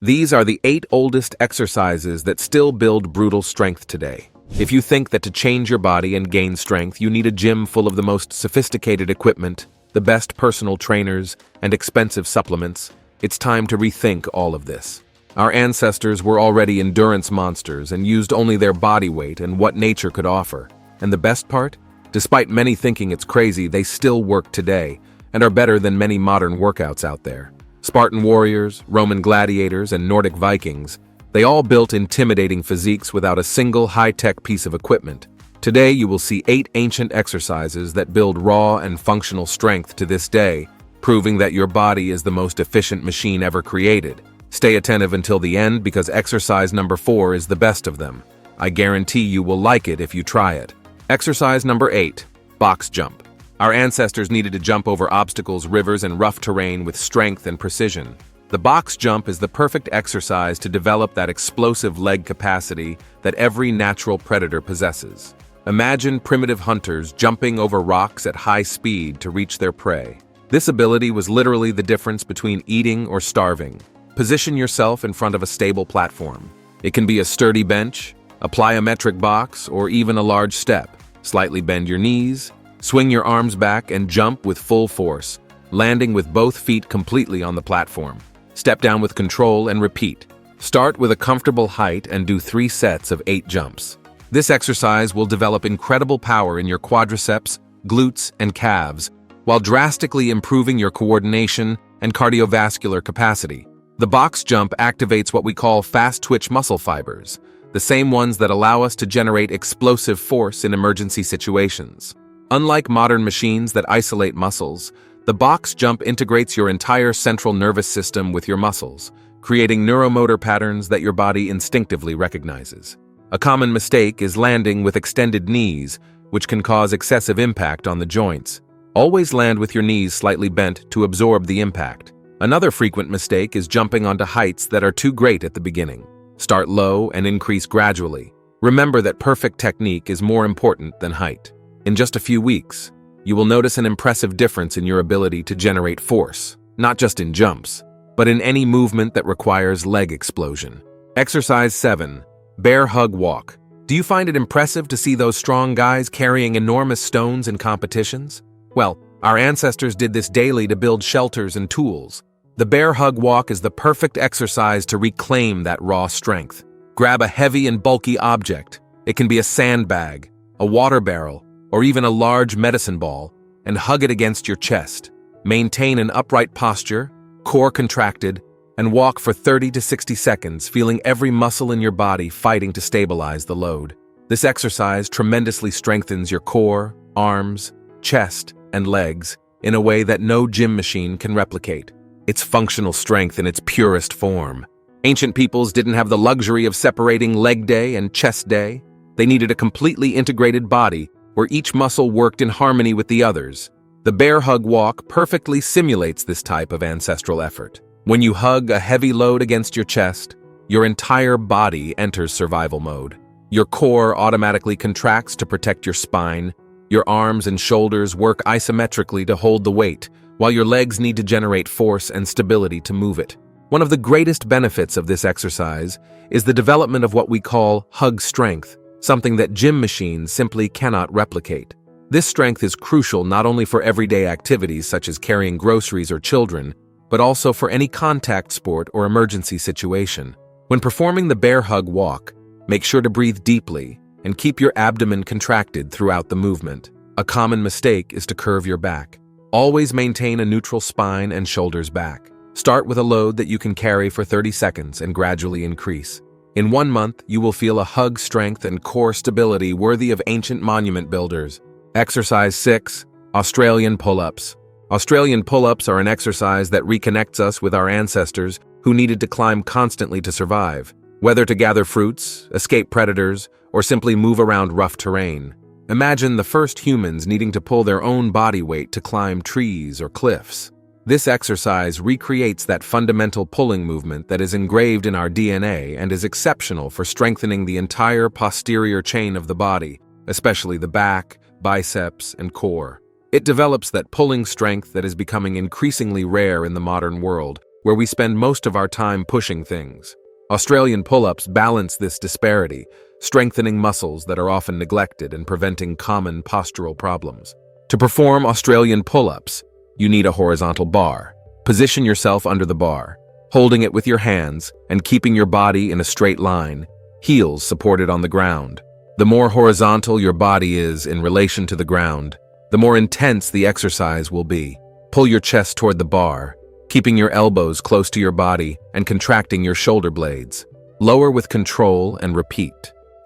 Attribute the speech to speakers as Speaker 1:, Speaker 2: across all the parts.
Speaker 1: These are the 8 oldest exercises that still build brutal strength today. If you think that to change your body and gain strength, you need a gym full of the most sophisticated equipment, the best personal trainers, and expensive supplements, it's time to rethink all of this. Our ancestors were already endurance monsters and used only their body weight and what nature could offer. And the best part? Despite many thinking it's crazy, they still work today and are better than many modern workouts out there. Spartan warriors, Roman gladiators, and Nordic Vikings, they all built intimidating physiques without a single high-tech piece of equipment. Today you will see 8 ancient exercises that build raw and functional strength to this day, proving that your body is the most efficient machine ever created. Stay attentive until the end because exercise number 4 is the best of them. I guarantee you will like it if you try it. Exercise number 8, box jump. Our ancestors needed to jump over obstacles, rivers, and rough terrain with strength and precision. The box jump is the perfect exercise to develop that explosive leg capacity that every natural predator possesses. Imagine primitive hunters jumping over rocks at high speed to reach their prey. This ability was literally the difference between eating or starving. Position yourself in front of a stable platform. It can be a sturdy bench, a plyometric box, or even a large step. Slightly bend your knees, swing your arms back, and jump with full force, landing with both feet completely on the platform. Step down with control and repeat. Start with a comfortable height and do 3 sets of 8 jumps. This exercise will develop incredible power in your quadriceps, glutes, and calves, while drastically improving your coordination and cardiovascular capacity. The box jump activates what we call fast-twitch muscle fibers, the same ones that allow us to generate explosive force in emergency situations. Unlike modern machines that isolate muscles, the box jump integrates your entire central nervous system with your muscles, creating neuromotor patterns that your body instinctively recognizes. A common mistake is landing with extended knees, which can cause excessive impact on the joints. Always land with your knees slightly bent to absorb the impact. Another frequent mistake is jumping onto heights that are too great at the beginning. Start low and increase gradually. Remember that perfect technique is more important than height. In just a few weeks, you will notice an impressive difference in your ability to generate force, not just in jumps, but in any movement that requires leg explosion. Exercise 7, bear hug walk. Do you find it impressive to see those strong guys carrying enormous stones in competitions? Well, our ancestors did this daily to build shelters and tools. The bear hug walk is the perfect exercise to reclaim that raw strength. Grab a heavy and bulky object. It can be a sandbag, a water barrel, or even a large medicine ball, and hug it against your chest. Maintain an upright posture, core contracted, and walk for 30 to 60 seconds, feeling every muscle in your body fighting to stabilize the load. This exercise tremendously strengthens your core, arms, chest, and legs in a way that no gym machine can replicate. It's functional strength in its purest form. Ancient peoples didn't have the luxury of separating leg day and chest day. They needed a completely integrated body where each muscle worked in harmony with the others. The bear hug walk perfectly simulates this type of ancestral effort. When you hug a heavy load against your chest, your entire body enters survival mode. Your core automatically contracts to protect your spine. Your arms and shoulders work isometrically to hold the weight, while your legs need to generate force and stability to move it. One of the greatest benefits of this exercise is the development of what we call hug strength, something that gym machines simply cannot replicate. This strength is crucial not only for everyday activities such as carrying groceries or children, but also for any contact sport or emergency situation. When performing the bear hug walk, make sure to breathe deeply and keep your abdomen contracted throughout the movement. A common mistake is to curve your back. Always maintain a neutral spine and shoulders back. Start with a load that you can carry for 30 seconds and gradually increase. In 1 month, you will feel a hug strength and core stability worthy of ancient monument builders. Exercise 6, Australian Pull-Ups. Australian pull-ups are an exercise that reconnects us with our ancestors who needed to climb constantly to survive, whether to gather fruits, escape predators, or simply move around rough terrain. Imagine the first humans needing to pull their own body weight to climb trees or cliffs. This exercise recreates that fundamental pulling movement that is engraved in our DNA and is exceptional for strengthening the entire posterior chain of the body, especially the back, biceps, and core. It develops that pulling strength that is becoming increasingly rare in the modern world, where where we spend most of our time pushing things. Australian pull-ups balance this disparity, strengthening muscles that are often neglected and preventing common postural problems. To perform Australian pull-ups, you need a horizontal bar. Position yourself under the bar, holding it with your hands and keeping your body in a straight line, heels supported on the ground. The more horizontal your body is in relation to the ground, the more intense the exercise will be. Pull your chest toward the bar, keeping your elbows close to your body and contracting your shoulder blades. Lower with control and repeat.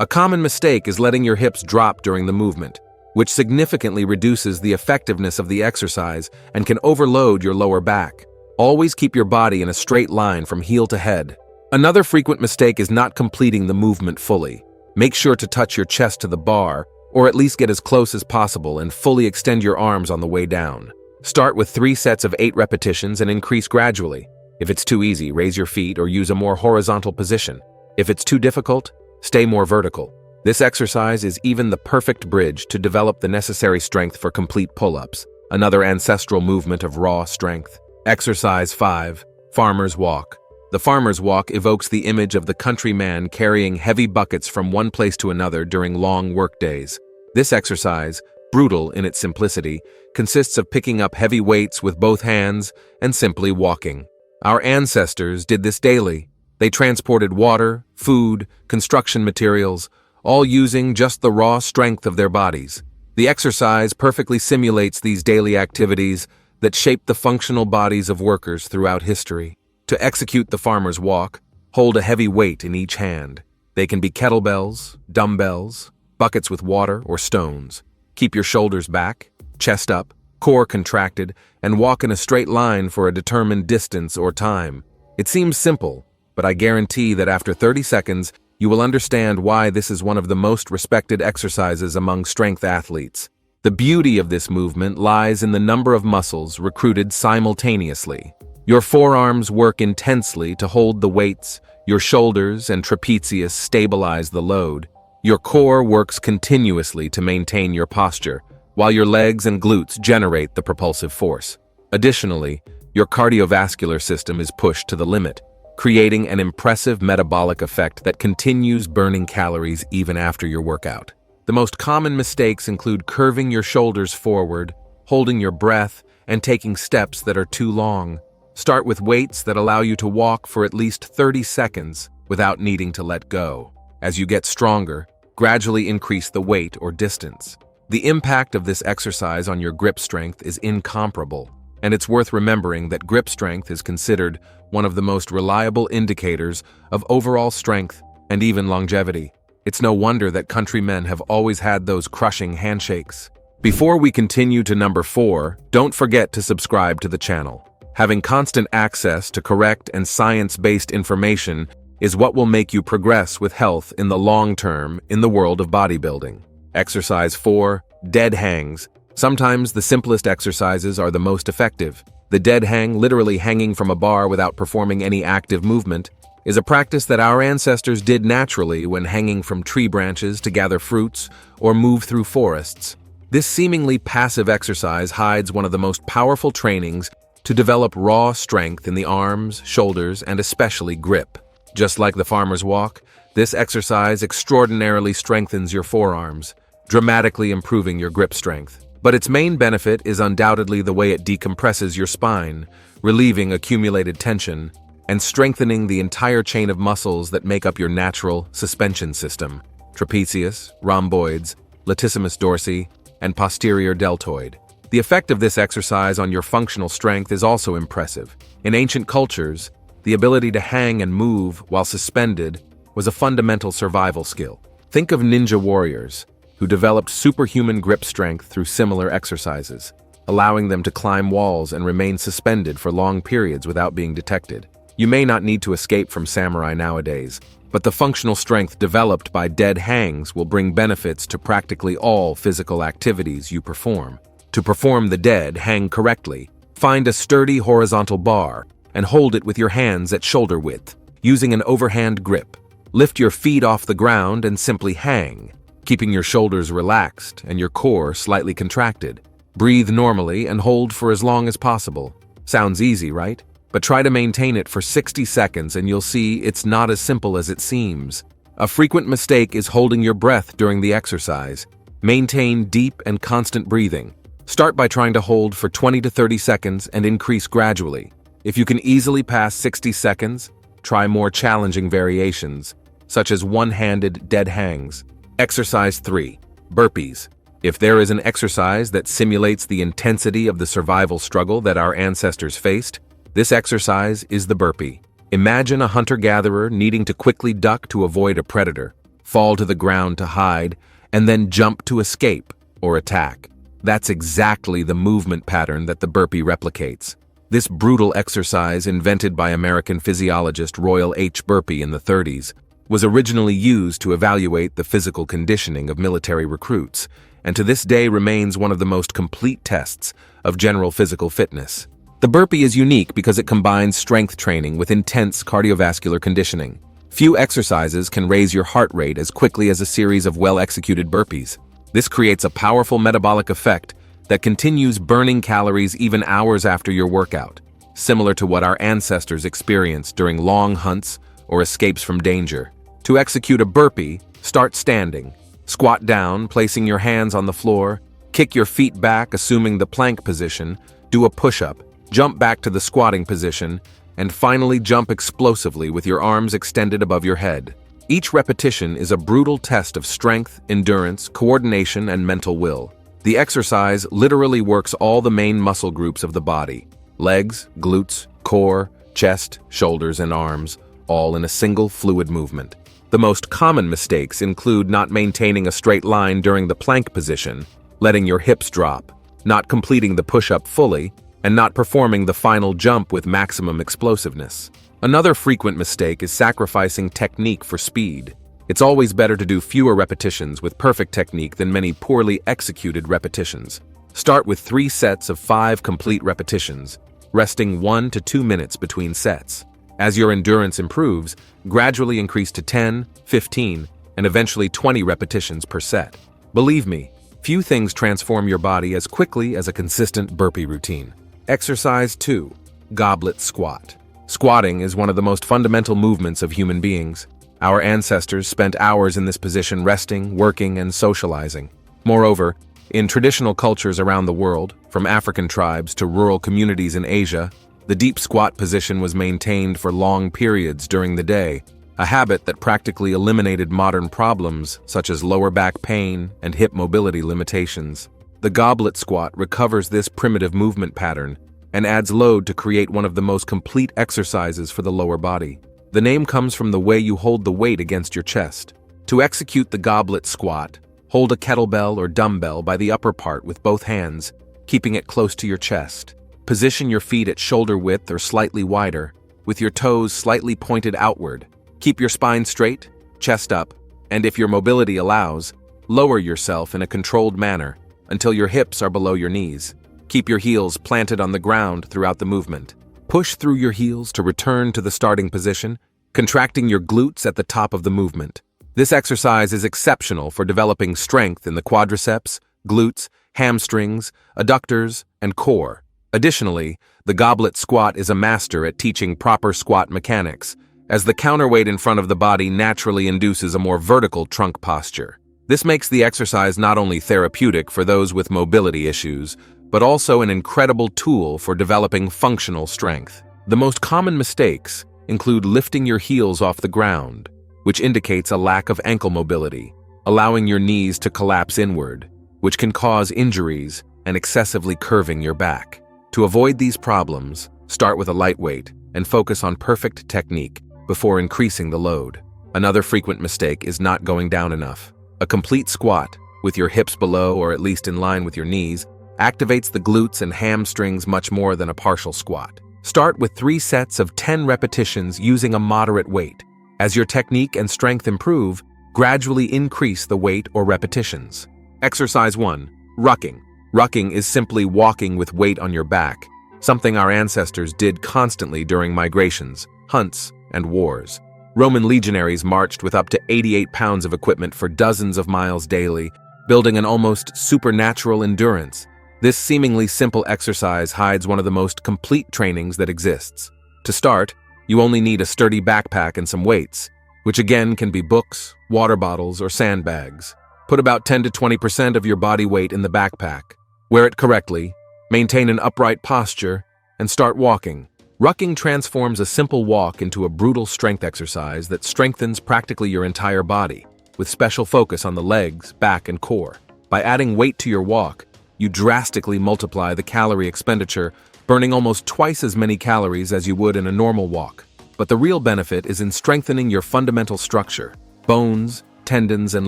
Speaker 1: A common mistake is letting your hips drop during the movement, which significantly reduces the effectiveness of the exercise and can overload your lower back. Always keep your body in a straight line from heel to head. Another frequent mistake is not completing the movement fully. Make sure to touch your chest to the bar, or at least get as close as possible and fully extend your arms on the way down. Start with 3 sets of 8 repetitions and increase gradually. If it's too easy, raise your feet or use a more horizontal position. If it's too difficult, stay more vertical. This exercise is even the perfect bridge to develop the necessary strength for complete pull-ups, another ancestral movement of raw strength. Exercise 5. Farmer's Walk. The farmer's walk evokes the image of the countryman carrying heavy buckets from one place to another during long work days. This exercise, brutal in its simplicity, consists of picking up heavy weights with both hands and simply walking. Our ancestors did this daily. They transported water, food, construction materials, all using just the raw strength of their bodies. The exercise perfectly simulates these daily activities that shaped the functional bodies of workers throughout history. To execute the farmer's walk, hold a heavy weight in each hand. They can be kettlebells, dumbbells, buckets with water, or stones. Keep your shoulders back, chest up, core contracted, and walk in a straight line for a determined distance or time. It seems simple, but I guarantee that after 30 seconds, you will understand why this is one of the most respected exercises among strength athletes. The beauty of this movement lies in the number of muscles recruited simultaneously. Your forearms work intensely to hold the weights, your shoulders and trapezius stabilize the load. Your core works continuously to maintain your posture, while your legs and glutes generate the propulsive force. Additionally, your cardiovascular system is pushed to the limit, creating an impressive metabolic effect that continues burning calories even after your workout. The most common mistakes include curving your shoulders forward, holding your breath, and taking steps that are too long. Start with weights that allow you to walk for at least 30 seconds without needing to let go. As you get stronger, gradually increase the weight or distance. The impact of this exercise on your grip strength is incomparable, and it's worth remembering that grip strength is considered one of the most reliable indicators of overall strength and even longevity. It's no wonder that countrymen have always had those crushing handshakes. Before we continue to number 4, don't forget to subscribe to the channel. Having constant access to correct and science-based information is what will make you progress with health in the long term in the world of bodybuilding. Exercise 4. Dead hangs. Sometimes the simplest exercises are the most effective. The dead hang, literally hanging from a bar without performing any active movement, is a practice that our ancestors did naturally when hanging from tree branches to gather fruits or move through forests. This seemingly passive exercise hides one of the most powerful trainings to develop raw strength in the arms, shoulders, and especially grip. Just like the farmer's walk, this exercise extraordinarily strengthens your forearms, dramatically improving your grip strength. But its main benefit is undoubtedly the way it decompresses your spine, relieving accumulated tension, and strengthening the entire chain of muscles that make up your natural suspension system: trapezius, rhomboids, latissimus dorsi, and posterior deltoid. The effect of this exercise on your functional strength is also impressive. In ancient cultures, the ability to hang and move while suspended was a fundamental survival skill. Think of ninja warriors, who developed superhuman grip strength through similar exercises, allowing them to climb walls and remain suspended for long periods without being detected. You may not need to escape from samurai nowadays, but the functional strength developed by dead hangs will bring benefits to practically all physical activities you perform. To perform the dead hang correctly, find a sturdy horizontal bar and hold it with your hands at shoulder width, using an overhand grip. Lift your feet off the ground and simply hang, keeping your shoulders relaxed and your core slightly contracted. Breathe normally and hold for as long as possible. Sounds easy, right? but try to maintain it for 60 seconds and you'll see it's not as simple as it seems. A frequent mistake is holding your breath during the exercise. Maintain deep and constant breathing. Start by trying to hold for 20 to 30 seconds and increase gradually. If you can easily pass 60 seconds, try more challenging variations, such as one-handed dead hangs. Exercise 3. Burpees. If there is an exercise that simulates the intensity of the survival struggle that our ancestors faced, this exercise is the burpee. Imagine a hunter-gatherer needing to quickly duck to avoid a predator, fall to the ground to hide, and then jump to escape or attack. That's exactly the movement pattern that the burpee replicates. This brutal exercise, invented by American physiologist Royal H. Burpee in the 30s, was originally used to evaluate the physical conditioning of military recruits, and to this day remains one of the most complete tests of general physical fitness. The burpee is unique because it combines strength training with intense cardiovascular conditioning. Few exercises can raise your heart rate as quickly as a series of well-executed burpees. This creates a powerful metabolic effect that continues burning calories even hours after your workout, similar to what our ancestors experienced during long hunts or escapes from danger. To execute a burpee, start standing. Squat down, placing your hands on the floor. Kick your feet back, assuming the plank position. Do a push-up. Jump back to the squatting position. And finally jump explosively with your arms extended above your head. Each repetition is a brutal test of strength, endurance, coordination, and mental will. The exercise literally works all the main muscle groups of the body: legs, glutes, core, chest, shoulders, and arms, all in a single fluid movement. The most common mistakes include not maintaining a straight line during the plank position, letting your hips drop, not completing the push-up fully, and not performing the final jump with maximum explosiveness. Another frequent mistake is sacrificing technique for speed. It's always better to do fewer repetitions with perfect technique than many poorly executed repetitions. Start with 3 sets of 5 complete repetitions, resting 1 to 2 minutes between sets. As your endurance improves, gradually increase to 10, 15, and eventually 20 repetitions per set. Believe me, few things transform your body as quickly as a consistent burpee routine. Exercise 2. Goblet Squat. Squatting is one of the most fundamental movements of human beings. Our ancestors spent hours in this position resting, working, and socializing. Moreover, in traditional cultures around the world, from African tribes to rural communities in Asia, the deep squat position was maintained for long periods during the day, a habit that practically eliminated modern problems such as lower back pain and hip mobility limitations. The goblet squat recovers this primitive movement pattern and adds load to create one of the most complete exercises for the lower body. The name comes from the way you hold the weight against your chest. To execute the goblet squat, hold a kettlebell or dumbbell by the upper part with both hands, keeping it close to your chest. Position your feet at shoulder width or slightly wider, with your toes slightly pointed outward. Keep your spine straight, chest up, and if your mobility allows, lower yourself in a controlled manner until your hips are below your knees. Keep your heels planted on the ground throughout the movement. Push through your heels to return to the starting position, contracting your glutes at the top of the movement. This exercise is exceptional for developing strength in the quadriceps, glutes, hamstrings, adductors, and core. Additionally, the goblet squat is a master at teaching proper squat mechanics, as the counterweight in front of the body naturally induces a more vertical trunk posture. This makes the exercise not only therapeutic for those with mobility issues, but also an incredible tool for developing functional strength. The most common mistakes include lifting your heels off the ground, which indicates a lack of ankle mobility, allowing your knees to collapse inward, which can cause injuries and excessively curving your back. To avoid these problems, start with a light weight and focus on perfect technique before increasing the load. Another frequent mistake is not going down enough. A complete squat, with your hips below or at least in line with your knees, activates the glutes and hamstrings much more than a partial squat. Start with 3 sets of 10 repetitions using a moderate weight. As your technique and strength improve, gradually increase the weight or repetitions. Exercise 1. Rucking. Rucking is simply walking with weight on your back, something our ancestors did constantly during migrations, hunts, and wars. Roman legionaries marched with up to 88 pounds of equipment for dozens of miles daily, building an almost supernatural endurance. This seemingly simple exercise hides one of the most complete trainings that exists. To start, you only need a sturdy backpack and some weights, which again can be books, water bottles, or sandbags. Put about 10 to 20% of your body weight in the backpack. Wear it correctly, maintain an upright posture, and start walking. Rucking transforms a simple walk into a brutal strength exercise that strengthens practically your entire body, with special focus on the legs, back, and core. By adding weight to your walk, you drastically multiply the calorie expenditure, burning almost twice as many calories as you would in a normal walk. But the real benefit is in strengthening your fundamental structure. Bones, tendons, and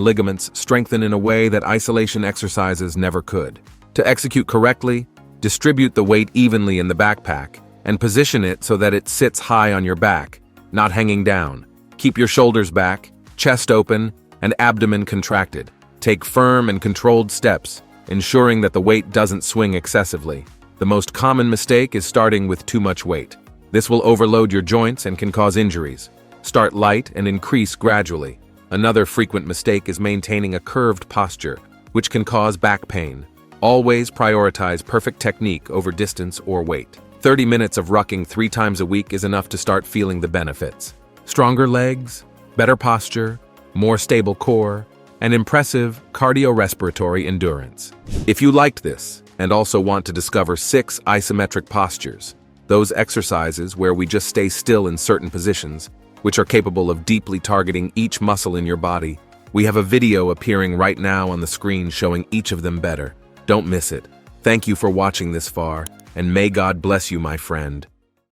Speaker 1: ligaments strengthen in a way that isolation exercises never could. To execute correctly, distribute the weight evenly in the backpack and position it so that it sits high on your back, not hanging down. Keep your shoulders back, chest open, and abdomen contracted. Take firm and controlled steps, ensuring that the weight doesn't swing excessively. The most common mistake is starting with too much weight. This will overload your joints and can cause injuries. Start light and increase gradually. Another frequent mistake is maintaining a curved posture, which can cause back pain. Always prioritize perfect technique over distance or weight. 30 minutes of rucking 3 times a week is enough to start feeling the benefits. Stronger legs, better posture, more stable core, and impressive cardiorespiratory endurance. If you liked this and also want to discover 6 isometric postures, those exercises where we just stay still in certain positions, which are capable of deeply targeting each muscle in your body, we have a video appearing right now on the screen showing each of them better. Don't miss it. Thank you for watching this far, and may God bless you, my friend.